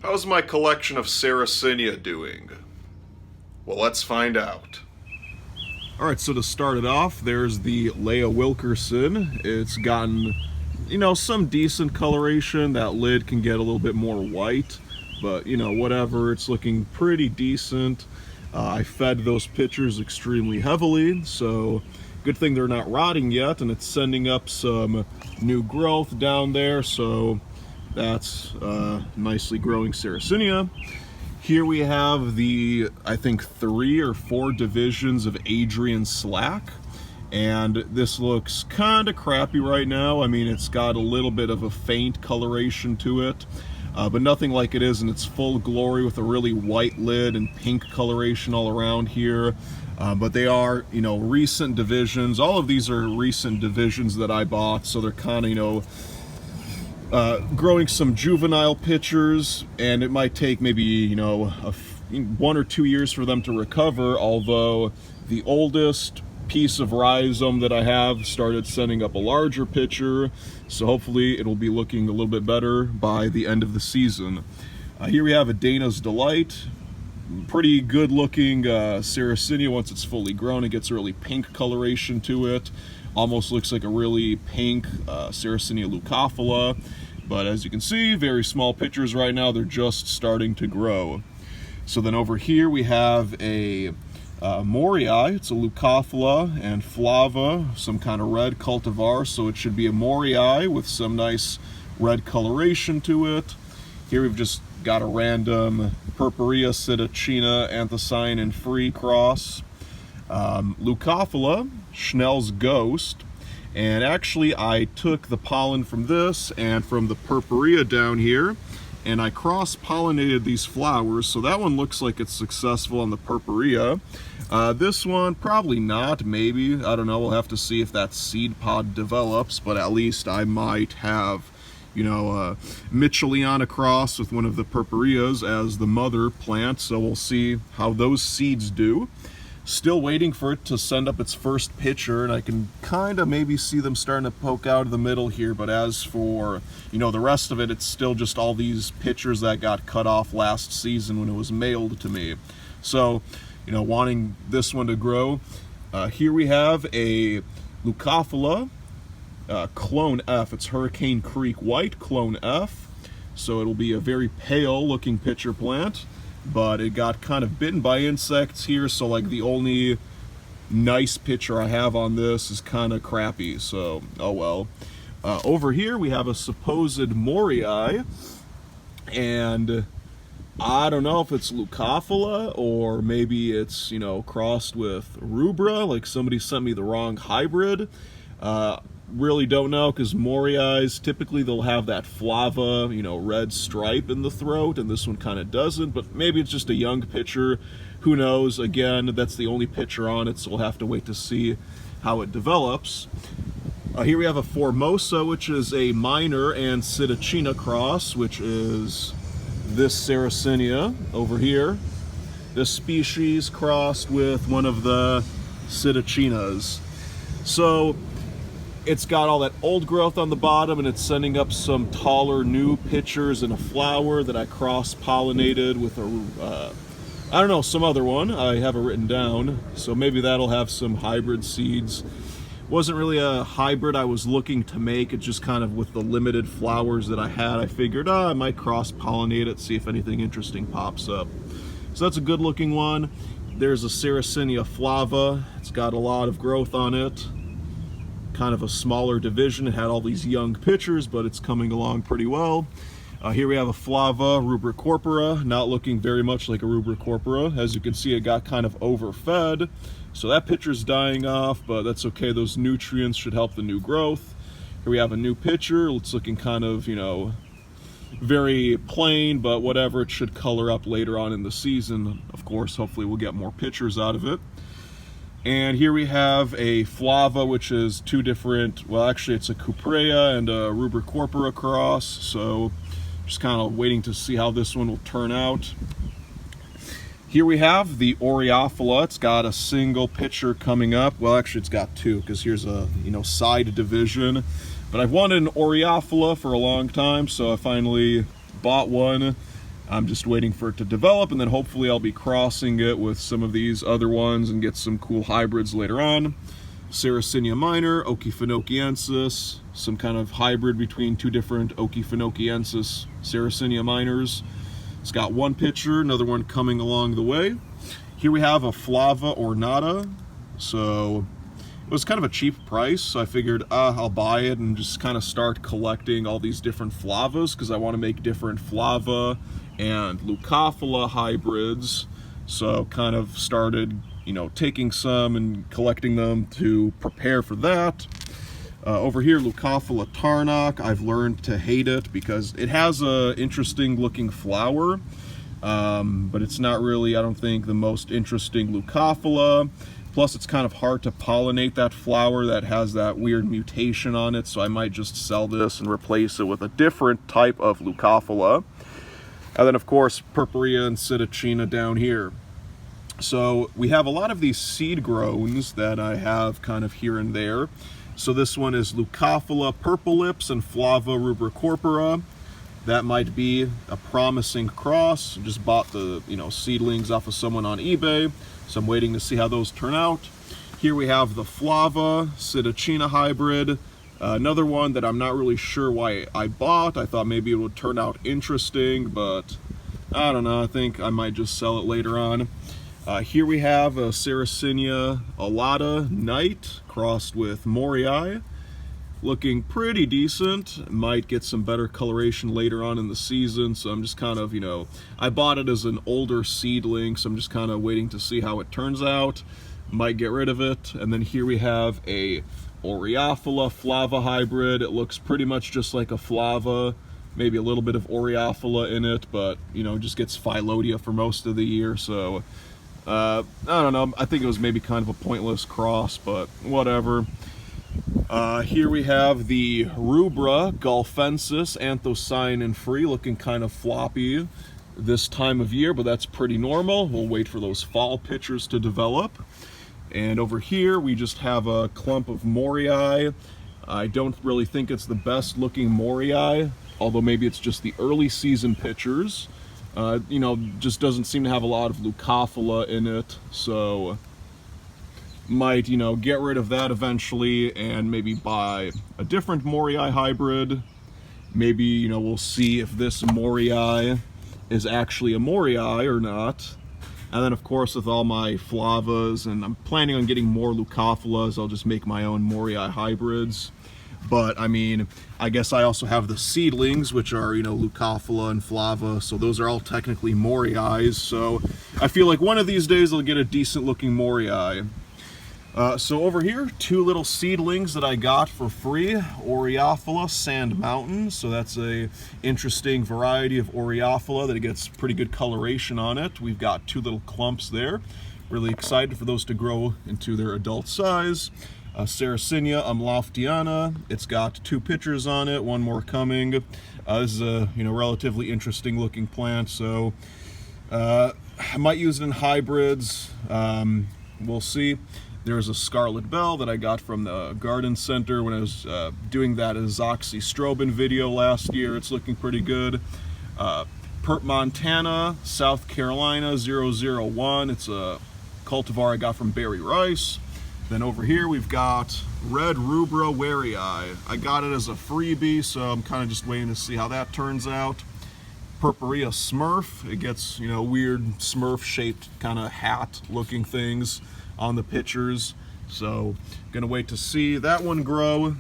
How's my collection of Sarracenia doing? Well, let's find out. Alright, so to start it off, there's the Leia Wilkerson. It's gotten, some decent coloration. That lid can get a little bit more white, but, whatever. It's looking pretty decent. I fed those pitchers extremely heavily, so good thing they're not rotting yet, and it's sending up some new growth down there, so that's nicely growing Sarracenia. Here we have the, I think, 3 or 4 divisions of Adrian Slack, and this looks kind of crappy right now. I mean, it's got a little bit of a faint coloration to it, but nothing like it is in its full glory with a really white lid and pink coloration all around here. But they are, recent divisions. All of these are recent divisions that I bought, so they're kind of, growing some juvenile pitchers, and it might take maybe, 1 or 2 years for them to recover, although the oldest piece of rhizome that I have started sending up a larger pitcher, so hopefully it'll be looking a little bit better by the end of the season. Here we have a Dana's Delight. Pretty good looking Sarracenia. Once it's fully grown, it gets a really pink coloration to it. Almost looks like a really pink Sarracenia leucophila, but as you can see, very small pitchers right now. They're just starting to grow. So then over here we have a Morii. It's a leucophila and flava, some kind of red cultivar, so it should be a Morii with some nice red coloration to it. Here we've just got a random Purpurea Sidocina anthocyanin free cross. Leucophila, Schnell's Ghost, and actually I took the pollen from this and from the Purpurea down here, and I cross-pollinated these flowers, so that one looks like it's successful on the Purpurea. This one, probably not, maybe, I don't know, we'll have to see if that seed pod develops, but at least I might have, Mitchelliana cross with one of the Purpureas as the mother plant, so we'll see how those seeds do. Still waiting for it to send up its first pitcher, and I can kind of maybe see them starting to poke out of the middle here, but as for, the rest of it, it's still just all these pitchers that got cut off last season when it was mailed to me. So, wanting this one to grow. Here we have a Leucophila, Clone F. It's Hurricane Creek White, Clone F. So it'll be a very pale looking pitcher plant, but it got kind of bitten by insects here, so like the only nice picture I have on this is kind of crappy, so oh well. Over here we have a supposed Morii, and I don't know if it's Leucophila or maybe it's, crossed with Rubra, like somebody sent me the wrong hybrid. Really don't know, because Morii's, typically they'll have that flava, red stripe in the throat, and this one kind of doesn't, but maybe it's just a young pitcher. Who knows? Again, that's the only pitcher on it, so we'll have to wait to see how it develops. Here we have a Formosa, which is a minor and Sidocina cross, which is this Sarracenia over here. This species crossed with one of the Sidocinas. So it's got all that old growth on the bottom, and it's sending up some taller new pitchers and a flower that I cross-pollinated with some other one. I have it written down, so maybe that'll have some hybrid seeds. Wasn't really a hybrid I was looking to make. It's just kind of with the limited flowers that I had, I figured, I might cross-pollinate it, see if anything interesting pops up. So that's a good-looking one. There's a Sarracenia flava. It's got a lot of growth on it. Kind of a smaller division. It had all these young pitchers, but it's coming along pretty well. Here we have a flava rubricorpora, not looking very much like a rubricorpora. As you can see, it got kind of overfed, so that pitcher's dying off, but that's okay. Those nutrients should help the new growth. Here we have a new pitcher. It's looking kind of, very plain, but whatever. It should color up later on in the season. Of course, hopefully we'll get more pitchers out of it. And here we have a flava, which is 2 different, well, actually it's a Cuprea and a rubricorpora cross, so just kind of waiting to see how this one will turn out. Here we have the Oreophila. It's got a single pitcher coming up. Well, actually it's got 2, because here's a, side division. But I've wanted an Oreophila for a long time, so I finally bought one. I'm just waiting for it to develop, and then hopefully I'll be crossing it with some of these other ones and get some cool hybrids later on. Sarracenia minor, Okefenokeensis, some kind of hybrid between two different Okefenokeensis Sarracenia minors. It's got one pitcher, another one coming along the way. Here we have a Flava ornata. So it was kind of a cheap price, so I figured I'll buy it and just kind of start collecting all these different Flavas, because I want to make different Flava and Leucophila hybrids. So kind of started, taking some and collecting them to prepare for that. Over here, Leucophila tarnock, I've learned to hate it because it has a interesting looking flower, but it's not really, I don't think, the most interesting Leucophila. Plus, it's kind of hard to pollinate that flower that has that weird mutation on it, so I might just sell this and replace it with a different type of Leucophila. And then, of course, Purpurea and Sarracenia down here. So we have a lot of these seed groans that I have kind of here and there. So this one is Leucophila purple lips and Flava rubricorpora. That might be a promising cross. Just bought the seedlings off of someone on eBay, so I'm waiting to see how those turn out. Here we have the Flava Sarracenia hybrid, another one that I'm not really sure why I bought. I thought maybe it would turn out interesting, but I don't know. I think I might just sell it later on. Here we have a Sarracenia alata Knight crossed with Morii. Looking pretty decent. Might get some better coloration later on in the season, so I'm just kind of, I bought it as an older seedling, so I'm just kind of waiting to see how it turns out. Might get rid of it. And then here we have a Oreophila Flava hybrid. It looks pretty much just like a Flava, maybe a little bit of Oreophila in it, but, just gets Phyllodia for most of the year, so I don't know. I think it was maybe kind of a pointless cross, but whatever. Here we have the Rubra Gulfensis anthocyanin free, looking kind of floppy this time of year, but that's pretty normal. We'll wait for those fall pitchers to develop. And over here we just have a clump of Morii. I don't really think it's the best looking Morii, although maybe it's just the early season pitchers. Just doesn't seem to have a lot of Leucophila in it, so might, get rid of that eventually and maybe buy a different Morii hybrid. Maybe, we'll see if this Morii is actually a Morii or not. And then, of course, with all my Flavas, and I'm planning on getting more Leucophilas, I'll just make my own Morii hybrids. But, I guess I also have the seedlings, which are, Leucophila and Flava, so those are all technically Morii. So I feel like one of these days I'll get a decent-looking Morii. So over here, two little seedlings that I got for free, Oreophila Sand Mountain. So that's a interesting variety of Oreophila that gets pretty good coloration on it. We've got two little clumps there. Really excited for those to grow into their adult size. Sarracenia umloftiana. It's got two pitchers on it, one more coming. This is a relatively interesting looking plant, so I might use it in hybrids. We'll see. There's a Scarlet Bell that I got from the garden center when I was doing that azoxystrobin video last year. It's looking pretty good. Pert Montana, South Carolina 001. It's a cultivar I got from Barry Rice. Then over here we've got Red Rubra Warii. I got it as a freebie, so I'm kind of just waiting to see how that turns out. Purpurea Smurf. It gets, weird Smurf-shaped kind of hat-looking things on the pitchers, so gonna wait to see that one grow.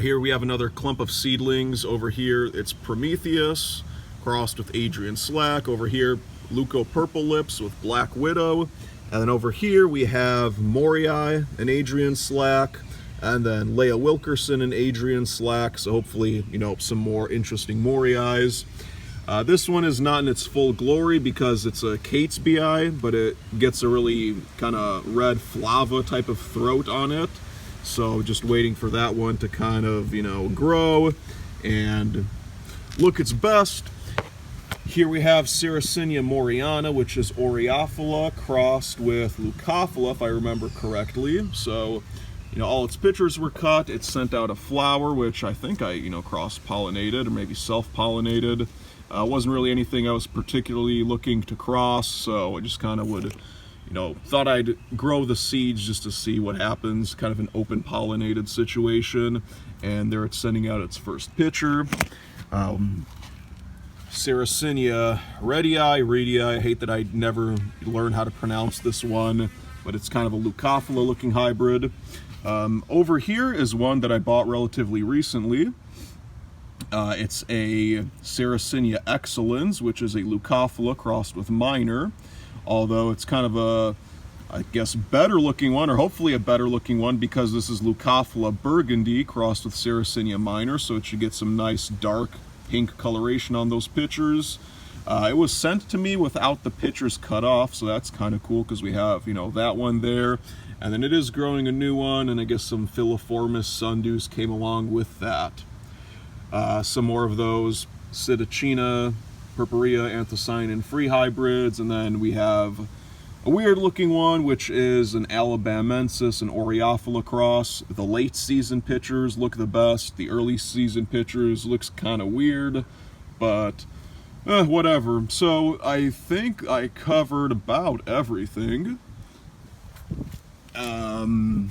Here we have another clump of seedlings. Over here it's Prometheus crossed with Adrian Slack. Over here Leuco Purple Lips with Black Widow, and then over here we have Morii and Adrian Slack, and then Leah Wilkerson and Adrian Slack, so hopefully some more interesting Moriis. This one is not in its full glory because it's a Catesbii, but it gets a really kind of red Flava type of throat on it. So just waiting for that one to kind of, grow and look its best. Here we have Sarracenia moriana, which is Oreophila crossed with Leucophila, if I remember correctly. So, all its pitchers were cut. It sent out a flower, which I think I, cross-pollinated or maybe self-pollinated. Wasn't really anything I was particularly looking to cross, so I just kind of would, thought I'd grow the seeds just to see what happens, kind of an open pollinated situation. And there it's sending out its first pitcher. Sarracenia redii. I hate that I never learned how to pronounce this one, but it's kind of a Leucophila looking hybrid. Over here is one that I bought relatively recently. It's a Sarracenia excellens, which is a Leucophila crossed with minor, although it's kind of a, I guess, better looking one, or hopefully a better looking one, because this is Leucophila burgundy crossed with Sarracenia minor, so it should get some nice dark pink coloration on those pitchers. It was sent to me without the pitchers cut off, so that's kind of cool because we have, that one there. And then it is growing a new one, and I guess some filiformis sundews came along with that. Some more of those Psittacina, Purpurea, anthocyanin free hybrids, and then we have a weird looking one, which is an Alabamensis and Oreophila cross. The late season pitchers look the best. The early season pitchers looks kind of weird, but whatever. So I think I covered about everything.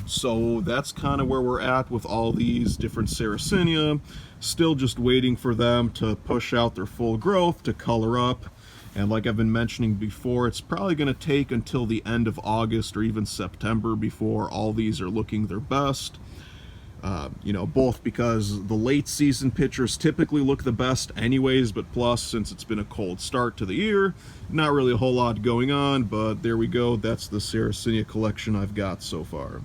So that's kind of where we're at with all these different Sarracenia. Still just waiting for them to push out their full growth, to color up. And like I've been mentioning before, it's probably going to take until the end of August or even September before all these are looking their best. Both because the late season pitchers typically look the best anyways, but plus, since it's been a cold start to the year, not really a whole lot going on, but there we go. That's the Sarracenia collection I've got so far.